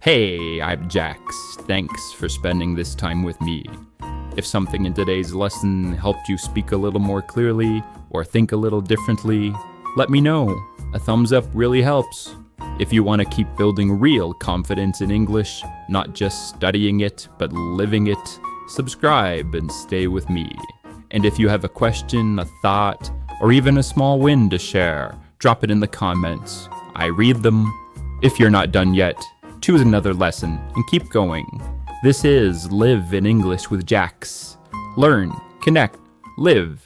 Hey, I'm Jax. Thanks for spending this time with me. If something in today's lesson helped you speak a little more clearly or think a little differently, let me know. A thumbs up really helps. If you want to keep building real confidence in English, not just studying it, but living it, subscribe and stay with me. And if you have a question, a thought, or even a small win to share, drop it in the comments. I read them. If you're not done yet, choose another lesson and keep going. This is Live in English with Jax. Learn, connect, live.